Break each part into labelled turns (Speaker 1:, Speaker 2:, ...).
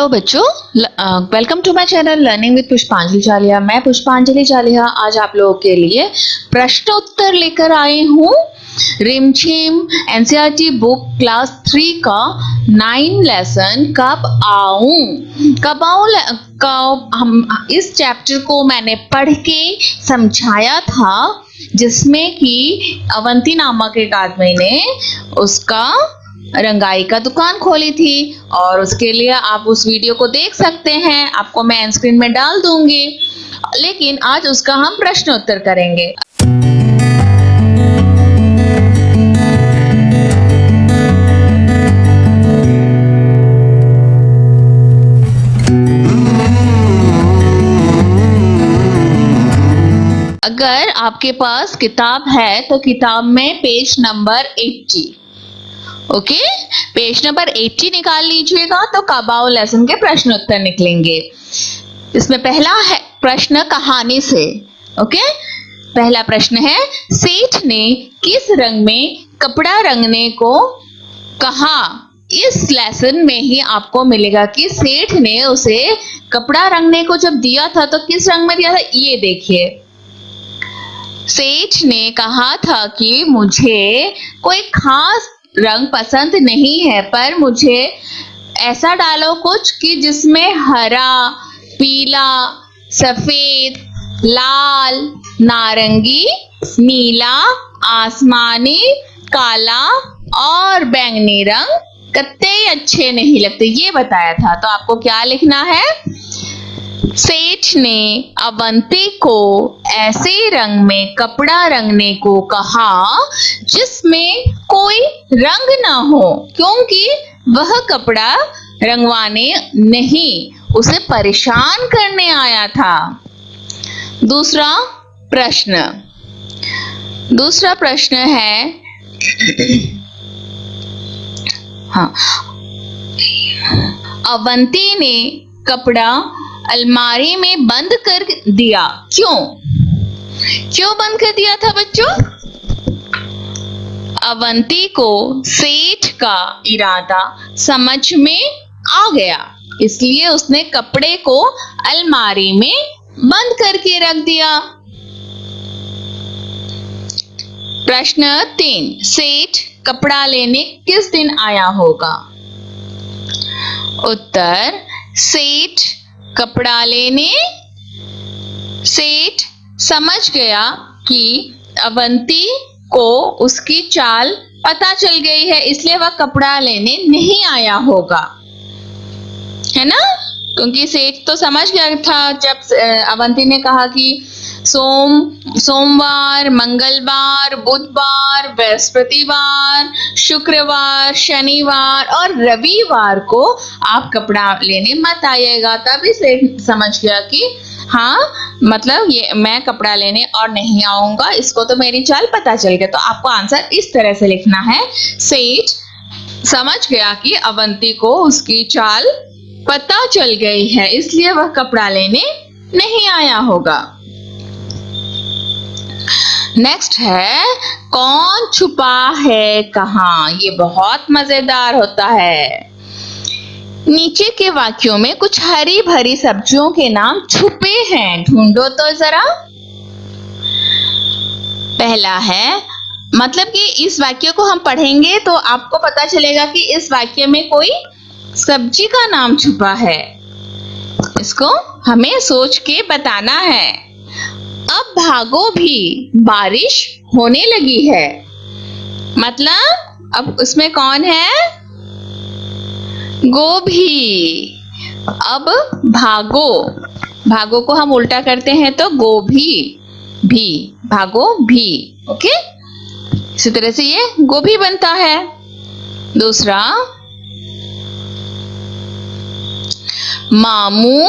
Speaker 1: Hello बच्चों, welcome to my channel learning with Pushpanjali Chaliha. मैं पुष्पांजलि चालिहा आज आप लोगों के लिए प्रश्न उत्तर लेकर आई हूँ। रिमझिम एनसीईआरटी बुक क्लास 3 का 9 लेसन कब आऊं हम इस चैप्टर को मैंने पढ़ के समझाया था, जिसमें कि अवंती नामक एक आदमी ने उसका रंगाई का दुकान खोली थी और उसके लिए आप उस वीडियो को देख सकते हैं। आपको मैं एंड स्क्रीन में डाल दूंगी, लेकिन आज उसका हम प्रश्न उत्तर करेंगे। अगर आपके पास किताब है तो किताब में page number 80, okay, page number 80 निकाल लीजिएगा तो कब आओ लेसन के प्रश्न उत्तर निकलेंगे। इसमें पहला है प्रश्न कहानी से। ओके, पहला प्रश्न है, सेठ ने किस रंग में कपड़ा रंगने को कहा। इस लेसन में ही आपको मिलेगा कि सेठ ने उसे कपड़ा रंगने को जब दिया था तो किस रंग में दिया था। ये देखिए, सेठ ने कहा था कि मुझे कोई खास रंग पसंद नहीं है, पर मुझे ऐसा डालो कुछ कि जिसमें हरा, पीला, सफेद, लाल, नारंगी, नीला, आसमानी, काला और बैंगनी रंग कतई अच्छे नहीं लगते, ये बताया था। तो आपको क्या लिखना है, सेठ ने अवंती को ऐसे रंग में कपड़ा रंगने को कहा जिसमें कोई रंग ना हो, क्योंकि वह कपड़ा रंगवाने नहीं, उसे परेशान करने आया था। दूसरा प्रश्न है, हाँ, अवंती ने कपड़ा अलमारी में बंद कर दिया। क्यों बंद कर दिया था बच्चों? अवंती को सेठ का इरादा समझ में आ गया, इसलिए उसने कपड़े को अलमारी में बंद करके रख दिया। प्रश्न 3, सेठ कपड़ा लेने किस दिन आया होगा। उत्तर, सेठ कपड़ा लेने, सेठ समझ गया कि अवंती को उसकी चाल पता चल गई है, इसलिए वह कपड़ा लेने नहीं आया होगा, है ना। क्योंकि सेठ तो समझ गया था जब अवंती ने कहा कि सोमवार, मंगलवार, बुधवार, बृहस्पतिवार, शुक्रवार, शनिवार और रविवार को आप कपड़ा लेने मत आइएगा। तभी सेठ समझ गया कि हाँ, मतलब ये मैं कपड़ा लेने और नहीं आऊंगा, इसको तो मेरी चाल पता चल गया। तो आपको आंसर इस तरह से लिखना है, सेठ समझ गया कि अवंती को उसकी चाल पता चल गई है, इसलिए वह कपड़ा लेने नहीं आया होगा। नेक्स्ट है, कौन छुपा है कहाँ। ये बहुत मजेदार होता है। नीचे के वाक्यों में कुछ हरी भरी सब्जियों के नाम छुपे हैं, ढूंढो तो जरा। पहला है, मतलब कि इस वाक्य को हम पढ़ेंगे तो आपको पता चलेगा कि इस वाक्य में कोई सब्जी का नाम छुपा है। इसको हमें सोच के बताना है। अब भागो भी, बारिश होने लगी है। मतलब अब उसमें कौन है, गोभी। अब भागो को हम उल्टा करते हैं तो गोभी भी, भागो भी। ओके, इसी तरह से ये गोभी बनता है। दूसरा, मामू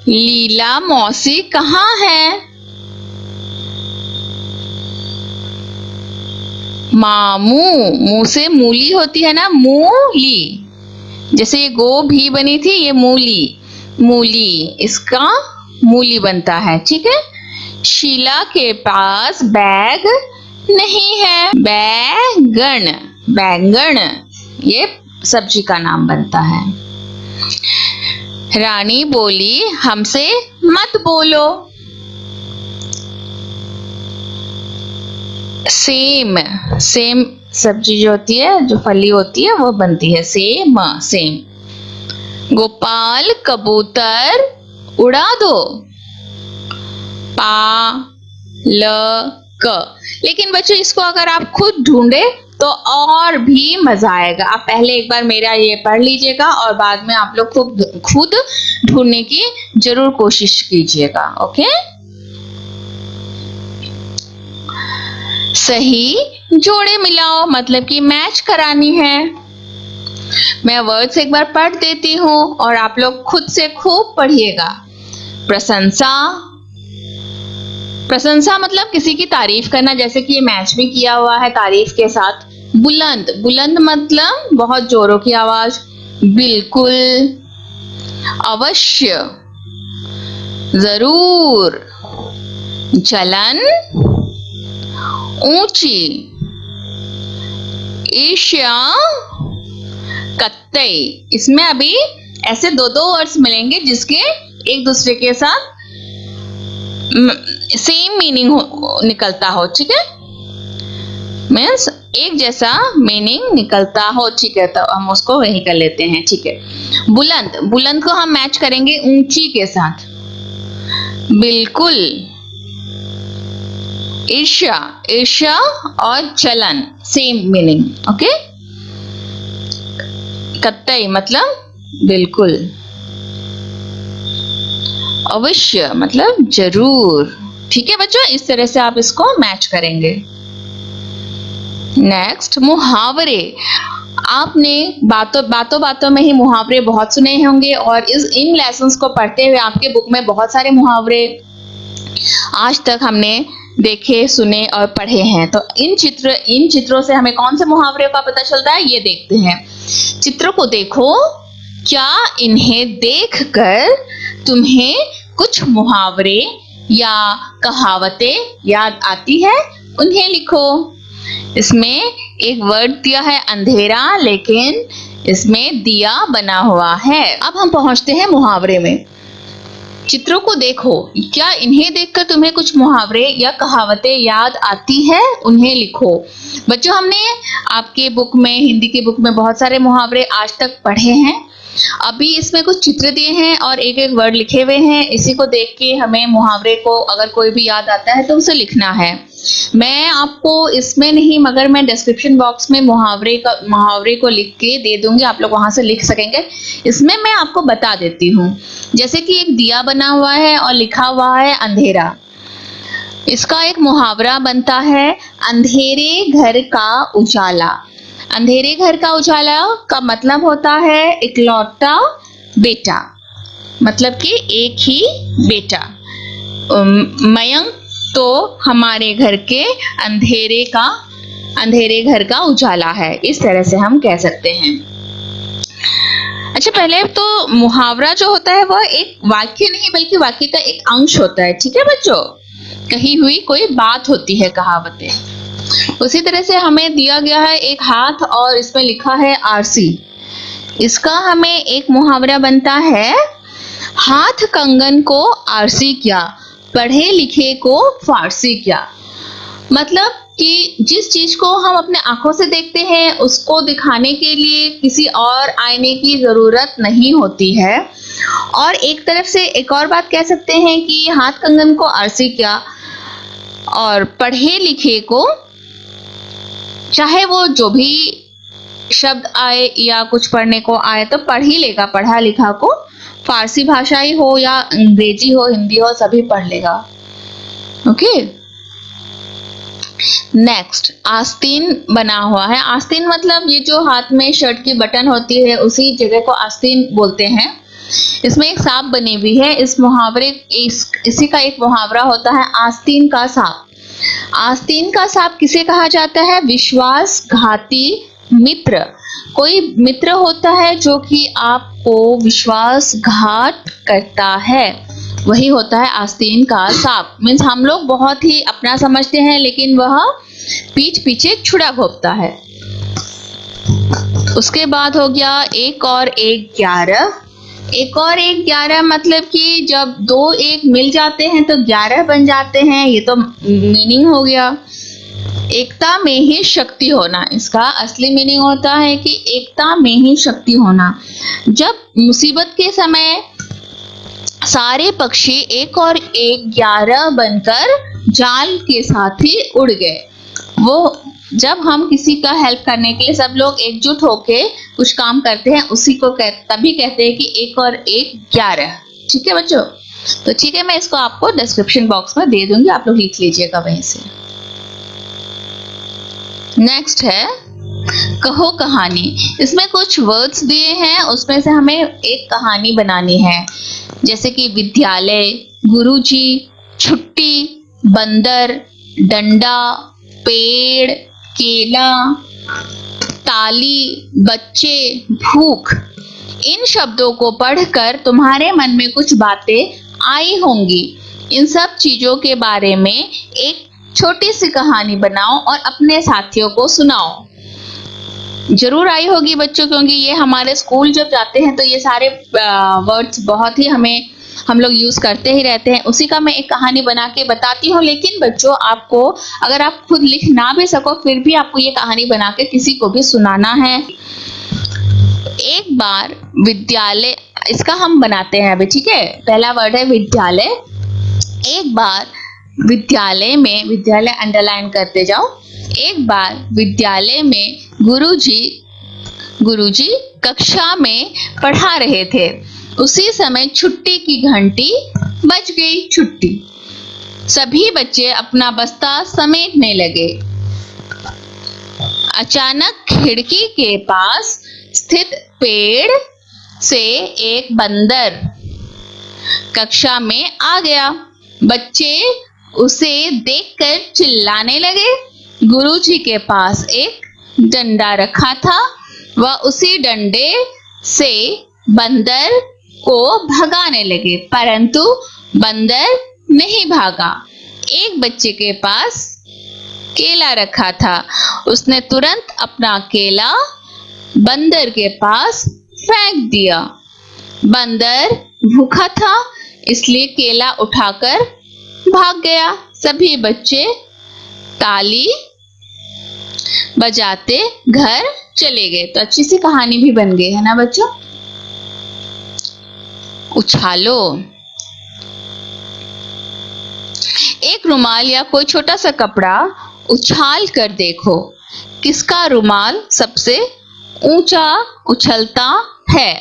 Speaker 1: लीला मौसी कहाँ है। मामू, मुंह से मूली होती है ना, मूली। जैसे ये गोभी बनी थी, ये मूली, इसका मूली बनता है, ठीक है। शीला के पास बैग नहीं है, बैंगन, ये सब्जी का नाम बनता है। रानी बोली, हमसे मत बोलो। सेम, सेम सब्जी जो होती है, जो फली होती है, वो बनती है सेम, सेम। गोपाल कबूतर उड़ा दो। पा ल क। लेकिन बच्चों इसको अगर आप खुद ढूंढे तो और भी मजा आएगा। आप पहले एक बार मेरा ये पढ़ लीजिएगा और बाद में आप लोग खुद ढूंढने की जरूर कोशिश कीजिएगा। ओके, सही जोड़े मिलाओ, मतलब कि मैच करानी है। मैं वर्ड्स एक बार पढ़ देती हूँ और आप लोग खुद से खूब पढ़िएगा। प्रशंसा, प्रशंसा मतलब किसी की तारीफ करना, जैसे कि ये मैच भी किया हुआ है तारीफ के साथ। बुलंद, बुलंद मतलब बहुत जोरों की आवाज। बिल्कुल, अवश्य, जरूर, जलन, ऊंची, ईर्ष्या, कत्तई। इसमें अभी ऐसे दो वर्ड्स मिलेंगे जिसके एक दूसरे के साथ सेम मीनिंग निकलता हो। ठीक है, मीन्स एक जैसा मीनिंग निकलता हो। ठीक है, तो हम उसको वही कर लेते हैं। ठीक है, बुलंद, बुलंद को हम मैच करेंगे ऊंची के साथ। बिल्कुल, ईर्ष्या, ईर्ष्या और जलन सेम मीनिंग। ओके, कत्तई मतलब बिल्कुल, अवश्य मतलब जरूर। ठीक है बच्चों, इस तरह से आप इसको मैच करेंगे। नेक्स्ट, मुहावरे। आपने बातों में ही मुहावरे बहुत सुने होंगे और इन लेसन्स को पढ़ते हुए आपके बुक में बहुत सारे मुहावरे आज तक हमने देखे, सुने और पढ़े हैं। तो इन चित्रों से हमें कौन से मुहावरे का पता चलता है, ये देखते हैं। चित्रों को देखो, क्या इन्हें देखकर तुम्हें कुछ मुहावरे या कहावतें याद आती है? उन्हें लिखो। इसमें एक वर्ड दिया है अंधेरा, लेकिन इसमें दिया बना हुआ है। अब हम पहुंचते हैं मुहावरे में। चित्रों को देखो, क्या इन्हें देखकर तुम्हें कुछ मुहावरे या कहावतें याद आती है? उन्हें लिखो। बच्चों, हमने आपके बुक में, हिंदी के बुक में बहुत सारे मुहावरे आज तक पढ़े हैं। अभी इसमें कुछ चित्र दिए हैं और एक एक वर्ड लिखे हुए हैं। इसी को देख के हमें मुहावरे को अगर कोई भी याद आता है तो उसे लिखना है। मैं आपको इसमें नहीं, मगर मैं डिस्क्रिप्शन बॉक्स में मुहावरे को लिख के दे दूंगी, आप लोग वहां से लिख सकेंगे। इसमें मैं आपको बता देती हूँ, जैसे कि एक दिया बना हुआ है और लिखा हुआ है अंधेरा। इसका एक मुहावरा बनता है, अंधेरे घर का उजाला। अंधेरे घर का उजाला का मतलब होता है इकलौता बेटा, मतलब कि एक ही बेटा। मयंक तो हमारे घर के अंधेरे घर का उजाला है, इस तरह से हम कह सकते हैं। अच्छा, पहले तो मुहावरा जो होता है वह एक वाक्य नहीं बल्कि वाक्य का एक अंश होता है। ठीक है बच्चों, कही हुई कोई बात होती है कहावतें। उसी तरह से हमें दिया गया है एक हाथ और इसमें लिखा है आरसी। इसका हमें एक मुहावरा बनता है, हाथ कंगन को आरसी क्या, पढ़े लिखे को फारसी क्या। मतलब कि जिस चीज को हम अपने आंखों से देखते हैं उसको दिखाने के लिए किसी और आईने की जरूरत नहीं होती है। और एक तरफ से एक और बात कह सकते हैं कि हाथ कंगन को आरसी क्या और पढ़े लिखे को, चाहे वो जो भी शब्द आए या कुछ पढ़ने को आए तो पढ़ ही लेगा, पढ़ा लिखा को, फारसी भाषाई हो या अंग्रेजी हो, हिंदी हो, सभी पढ़ लेगा। ओके, नेक्स्ट, आस्तीन बना हुआ है। आस्तीन मतलब ये जो हाथ में शर्ट की बटन होती है उसी जगह को आस्तीन बोलते हैं। इसमें एक सांप बनी हुई है। इसी का एक मुहावरा होता है, आस्तीन का सांप। आस्तीन का सांप किसे कहा जाता है? विश्वासघाती मित्र। कोई मित्र होता है जो कि आपको विश्वासघात करता है, वही होता है आस्तीन का सांप। मीन्स हम लोग बहुत ही अपना समझते हैं लेकिन वह पीठ पीछे छुरा घोंपता है। उसके बाद हो गया 1 और 1 11। एक और एक 11 मतलब कि जब दो एक मिल जाते हैं तो 11 बन जाते हैं, ये तो मीनिंग हो गया। एकता में ही शक्ति होना, इसका असली मीनिंग होता है कि एकता में ही शक्ति होना। जब मुसीबत के समय सारे पक्षी एक और एक 11 बनकर जाल के साथ ही उड़ गए। वो जब हम किसी का हेल्प करने के लिए सब लोग एकजुट होके कुछ काम करते हैं, उसी को तभी कहते हैं कि एक और एक 11। ठीक है बच्चों, तो ठीक है, मैं इसको आपको डिस्क्रिप्शन बॉक्स में दे दूंगी, आप लोग लिख लीजिएगा वहीं से। नेक्स्ट है कहो कहानी। इसमें कुछ वर्ड्स दिए हैं, उसमें से हमें एक कहानी बनानी है, जैसे कि विद्यालय, गुरुजी, छुट्टी, बंदर, डंडा, पेड़, केला, ताली, बच्चे, भूख। इन शब्दों को पढ़कर तुम्हारे मन में कुछ बातें आई होंगी। इन सब चीजों के बारे में एक छोटी सी कहानी बनाओ और अपने साथियों को सुनाओ। जरूर आई होगी बच्चों, क्योंकि ये हमारे स्कूल जब जाते हैं तो ये सारे वर्ड्स बहुत ही हम लोग यूज करते ही रहते हैं। उसी का मैं एक कहानी बना के बताती हूँ, लेकिन बच्चों आपको, अगर आप खुद लिख ना भी सको, फिर भी आपको ये कहानी बना के किसी को भी सुनाना है। एक बार विद्यालय, इसका हम बनाते हैं अभी, ठीक है। पहला वर्ड है विद्यालय। एक बार विद्यालय में, विद्यालय अंडरलाइन करते जाओ। एक बार विद्यालय में गुरुजी कक्षा में पढ़ा रहे थे। उसी समय छुट्टी की घंटी बज गई। छुट्टी। सभी बच्चे अपना बस्ता समेटने लगे। अचानक खिड़की के पास स्थित पेड़ से एक बंदर कक्षा में आ गया। बच्चे उसे देखकर चिल्लाने लगे। गुरुजी के पास एक डंडा रखा था, वह उसी डंडे से बंदर को भगाने लगे, परंतु बंदर नहीं भागा। एक बच्चे के पास केला रखा था, उसने तुरंत अपना केला बंदर के पास फेंक दिया। बंदर भूखा था, इसलिए केला उठाकर भाग गया। सभी बच्चे ताली बजाते घर चले गए। तो अच्छी सी कहानी भी बन गई है ना बच्चों। उछालो। एक रुमाल या कोई छोटा सा कपड़ा उछाल कर देखो, किसका रुमाल सबसे ऊंचा उछलता है।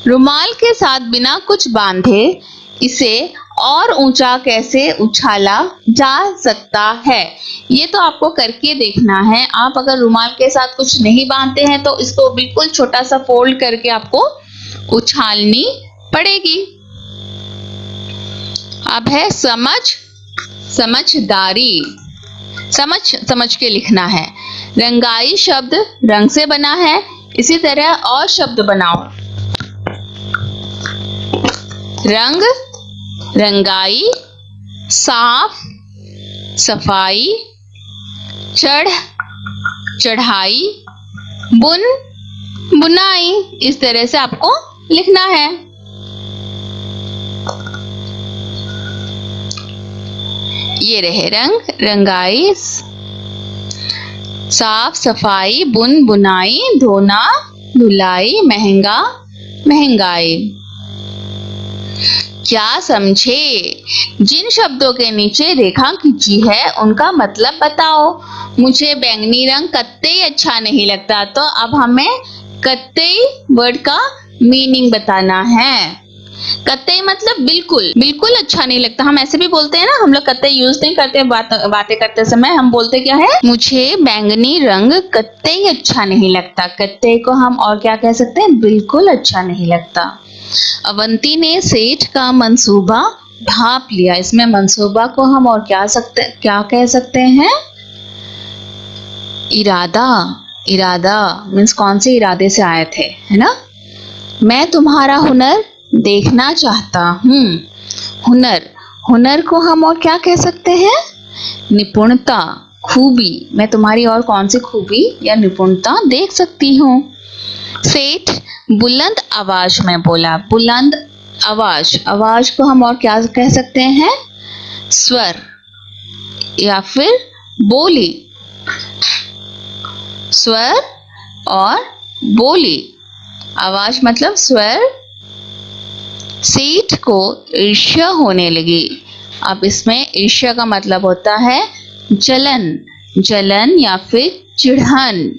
Speaker 1: रुमाल के साथ बिना कुछ बांधे इसे और ऊंचा कैसे उछाला जा सकता है, ये तो आपको करके देखना है। आप अगर रुमाल के साथ कुछ नहीं बांधते हैं तो इसको बिल्कुल छोटा सा फोल्ड करके आपको उछालनी पड़ेगी। अब है समझदारी। समझ के लिखना है। रंगाई शब्द रंग से बना है, इसी तरह और शब्द बनाओ। रंग, रंगाई, साफ, सफाई, चढ़ाई, बुनाई। इस तरह से आपको लिखना है। ये रहे रंग, रंगाई, साफ सफाई, बुनाई, धोना, धुलाई, महंगा, महंगाई। क्या समझे? जिन शब्दों के नीचे रेखा खींची है उनका मतलब बताओ। मुझे बैंगनी रंग कत्ते अच्छा नहीं लगता, तो अब हमें कत्ते वर्ड का मीनिंग बताना है। कत्ते मतलब बिल्कुल अच्छा नहीं लगता। हम ऐसे भी बोलते हैं ना, हम लोग कत्ते यूज नहीं करते बातें करते समय। हम बोलते क्या है, मुझे बैंगनी रंग कत्ते अच्छा नहीं लगता। कत्ते को हम और क्या कह सकते हैं, बिल्कुल अच्छा नहीं लगता। अवंती ने सेठ का मंसूबा ढांप लिया। इसमें मंसूबा को हम और क्या कह सकते हैं, इरादा मीन्स कौन से इरादे से आए थे, है ना। मैं तुम्हारा हुनर देखना चाहता हूँ। हुनर को हम और क्या कह सकते हैं, निपुणता, खूबी। मैं तुम्हारी और कौन सी खूबी या निपुणता देख सकती हूँ। सेठ बुलंद आवाज में बोला। बुलंद आवाज, आवाज को हम और क्या कह सकते हैं? स्वर या फिर बोली। स्वर और बोली, आवाज मतलब स्वर। सेठ को ईर्ष्या होने लगी। अब इसमें ईर्ष्या का मतलब होता है जलन, जलन या फिर चिढ़न।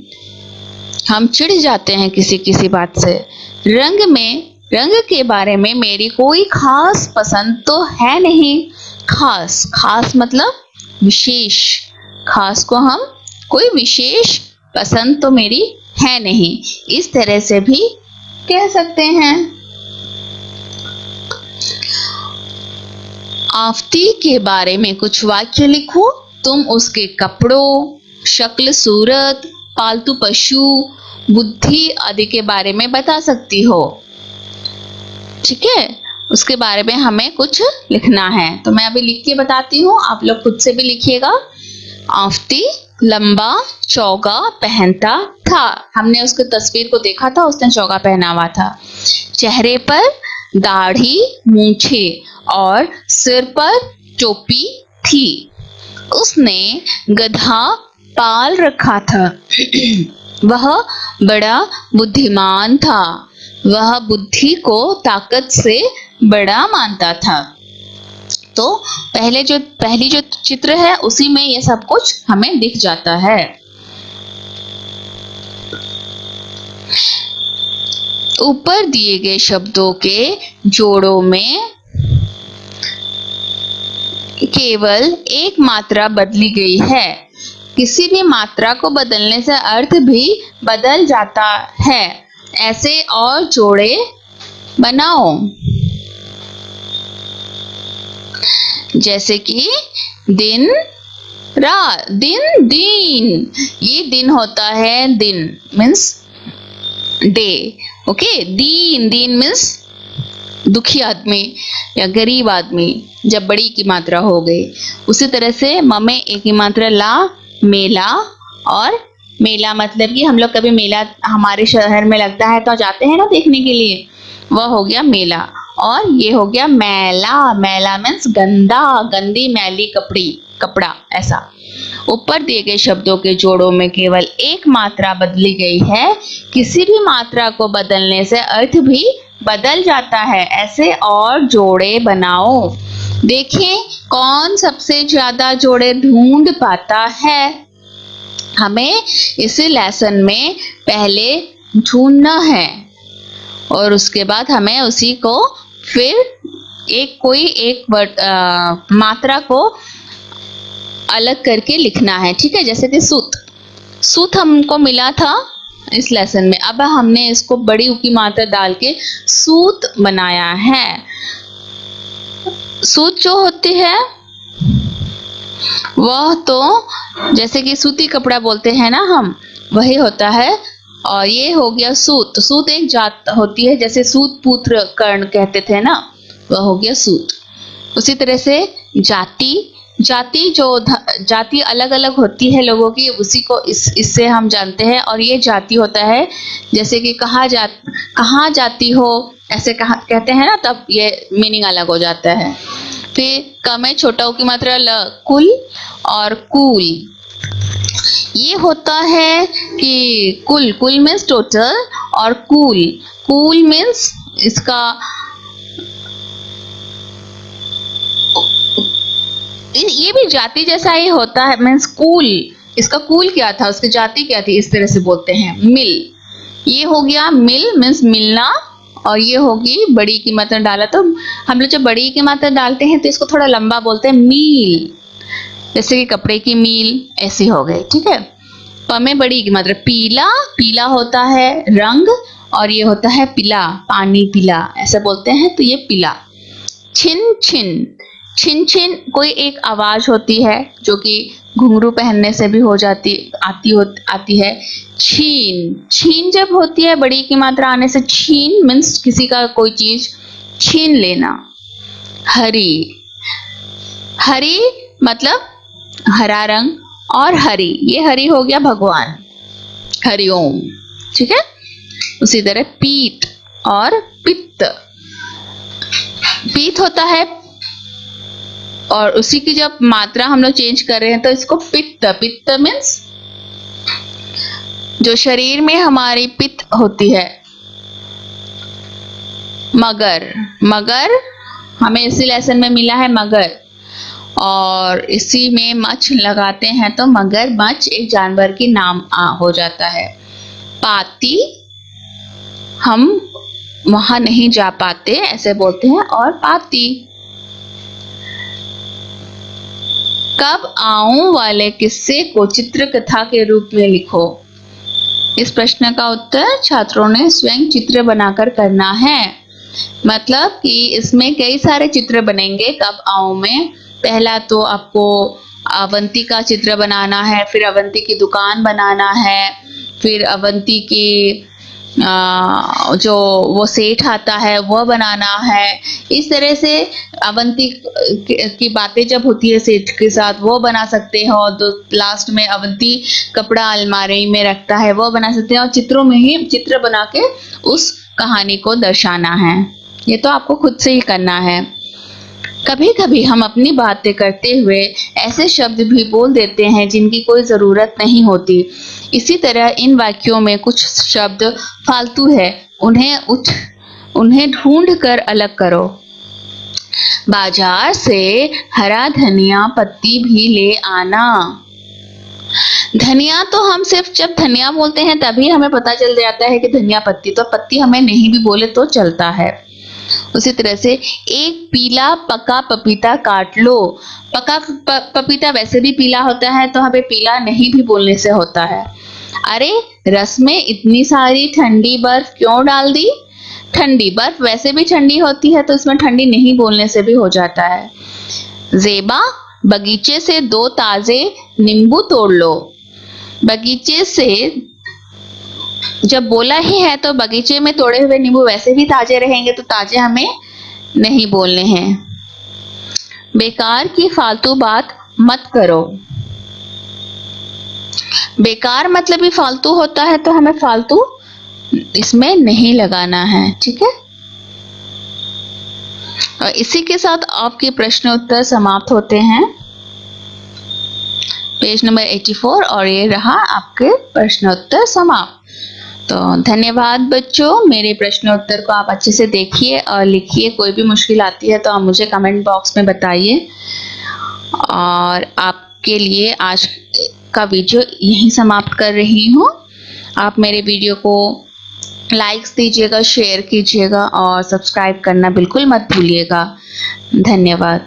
Speaker 1: हम चिढ़ जाते हैं किसी किसी बात से। रंग के बारे में मेरी कोई खास पसंद तो है नहीं। खास, खास मतलब विशेष। खास को हम कोई विशेष पसंद तो मेरी है नहीं, इस तरह से भी कह सकते हैं। आफ़ती के बारे में कुछ वाक्य लिखो। तुम उसके कपड़ों, शक्ल सूरत, पालतू पशु, बुद्धि आदि के बारे में बता सकती हो। ठीक है, उसके बारे में हमें कुछ लिखना है, तो मैं अभी लिख के बताती हूँ, आप लोग खुद से भी लिखिएगा। आफ़ती लंबा चौगा पहनता था। हमने उसकी तस्वीर को देखा था, उसने चौगा पहना हुआ था। चेहरे पर दाढ़ी, मूछे और सिर पर टोपी थी। उसने गधा पाल रखा था। वह बड़ा बुद्धिमान था। वह बुद्धि को ताकत से बड़ा मानता था। तो पहली जो चित्र है उसी में ये सब कुछ हमें दिख जाता है। ऊपर दिए गए शब्दों के जोड़ों में केवल एक मात्रा बदली गई है। किसी भी मात्रा को बदलने से अर्थ भी बदल जाता है। ऐसे और जोड़े बनाओ। जैसे कि दिन रात, दिन दिन। ये दिन होता है, दिन मीन्स डे। ओके, दीन, दीन मीन्स दुखी आदमी या गरीब आदमी, जब बड़ी की मात्रा हो गई। उसी तरह से म में एक की मात्रा ला, मेला। और मेला मतलब कि हम लोग कभी मेला हमारे शहर में लगता है तो जाते हैं ना देखने के लिए, वह हो गया मेला। और ये हो गया मैला। मैला मीन्स गंदा, गंदी मैली कपड़ा ऐसा। ऊपर दिए गए शब्दों के जोड़ों में केवल एक मात्रा बदली गई है। किसी भी मात्रा को बदलने से अर्थ भी बदल जाता है। ऐसे और जोड़े बनाओ। देखें कौन सबसे ज्यादा जोड़े ढूंढ पाता है। हमें इस लेसन में पहले ढूंढना है और उसके बाद हमें उसी को फिर कोई एक मात्रा को अलग करके लिखना है। ठीक है, जैसे कि सूत, सूत हमको मिला था इस लेसन में। अब हमने इसको बड़ी की मात्रा डाल के सूत बनाया है। सूत जो होती है वह तो जैसे कि सूती कपड़ा बोलते हैं ना हम, वही होता है। और ये हो गया सूत। सूत एक जात होती है, जैसे सूत पुत्र कर्ण कहते थे ना, वह हो गया सूत। उसी तरह से जाति, जाति अलग अलग होती है लोगों की, उसी को इससे हम जानते हैं। और ये जाति होता है, जैसे कि कहाँ जाती हो ऐसे कहते हैं ना, तब ये मीनिंग अलग हो जाता है। फिर क में छोटा ऊ की मात्रा ल, कुल और कूल। ये होता है कि कुल मीन्स टोटल और कूल मीन्स इसका ये भी जाति जैसा ही होता है, मीन्स कूल। इसका कूल क्या था, उसकी जाति क्या थी, इस तरह से बोलते हैं। मिल, ये हो गया मिल मीन्स मिलना। और ये होगी बड़ी की मात्रा डाला तो हम लोग जब बड़ी की मात्रा डालते हैं तो इसको थोड़ा लंबा बोलते हैं, मील। जैसे कि कपड़े की मील ऐसी हो गई। ठीक है, प में बड़ी की मात्रा पीला, पीला होता है रंग, और ये होता है पिला, पानी पिला ऐसा बोलते हैं, तो ये पिला। छिन छिन, छिन छिन कोई एक आवाज होती है जो कि घुंघरू पहनने से भी हो आती है। छीन, छीन जब होती है बड़ी की मात्रा आने से, छीन मीन्स किसी का कोई चीज छीन लेना। हरी, हरी मतलब हरा रंग, और हरि, ये हरि हो गया भगवान, हरिओम। ठीक है, उसी तरह पीत और पित्त। पीत होता है और उसी की जब मात्रा हम लोग चेंज कर रहे हैं तो इसको पित्त। पित्त मीन्स जो शरीर में हमारी पित्त होती है। मगर, मगर हमें इसी लेसन में मिला है मगर, और इसी में मछ लगाते हैं तो मगरमच्छ एक जानवर की नाम हो जाता है। पाती, हम वहां नहीं जा पाते ऐसे बोलते हैं, और पाती। कब आऊं वाले किस्से को चित्रकथा के रूप में लिखो। इस प्रश्न का उत्तर छात्रों ने स्वयं चित्र बनाकर करना है। मतलब कि इसमें कई सारे चित्र बनेंगे कब आऊं में। पहला तो आपको अवंती का चित्र बनाना है, फिर अवंती की दुकान बनाना है, फिर अवंती की जो वो सेठ आता है वह बनाना है। इस तरह से अवंती की बातें जब होती है सेठ के साथ वो बना सकते हैं, और लास्ट में अवंती कपड़ा अलमारी में रखता है वो बना सकते हैं, और चित्रों में ही चित्र बना के उस कहानी को दर्शाना है। ये तो आपको खुद से ही करना है। कभी कभी हम अपनी बातें करते हुए ऐसे शब्द भी बोल देते हैं जिनकी कोई जरूरत नहीं होती। इसी तरह इन वाक्यों में कुछ शब्द फालतू है, उन्हें ढूंढ कर अलग करो। बाजार से हरा धनिया पत्ती भी ले आना। धनिया तो हम सिर्फ जब धनिया बोलते हैं तभी हमें पता चल जाता है कि धनिया पत्ती, तो पत्ती हमें नहीं भी बोले तो चलता है। उसी तरह से एक पीला पका पपीता काट लो। पका पपीता वैसे भी पीला होता है तो हमें पीला नहीं भी बोलने से होता है। अरे रस में इतनी सारी ठंडी बर्फ क्यों डाल दी। ठंडी बर्फ वैसे भी ठंडी होती है तो इसमें ठंडी नहीं बोलने से भी हो जाता है। ज़ेबा बगीचे से 2 ताजे नींबू तोड़ लो। बगीचे से जब बोला ही है तो बगीचे में तोड़े हुए नींबू वैसे भी ताजे रहेंगे तो ताजे हमें नहीं बोलने हैं। बेकार की फालतू बात मत करो। बेकार मतलब ही फालतू होता है तो हमें फालतू इसमें नहीं लगाना है, ठीक है। और इसी के साथ आपके प्रश्न उत्तर समाप्त होते हैं। पेज नंबर 84, और ये रहा आपके प्रश्न उत्तर समाप्त। तो धन्यवाद बच्चों, मेरे प्रश्न उत्तर को आप अच्छे से देखिए और लिखिए। कोई भी मुश्किल आती है तो आप मुझे कमेंट बॉक्स में बताइए। और आपके लिए आज का वीडियो यहीं समाप्त कर रही हूँ। आप मेरे वीडियो को लाइक्स दीजिएगा, शेयर कीजिएगा और सब्सक्राइब करना बिल्कुल मत भूलिएगा। धन्यवाद।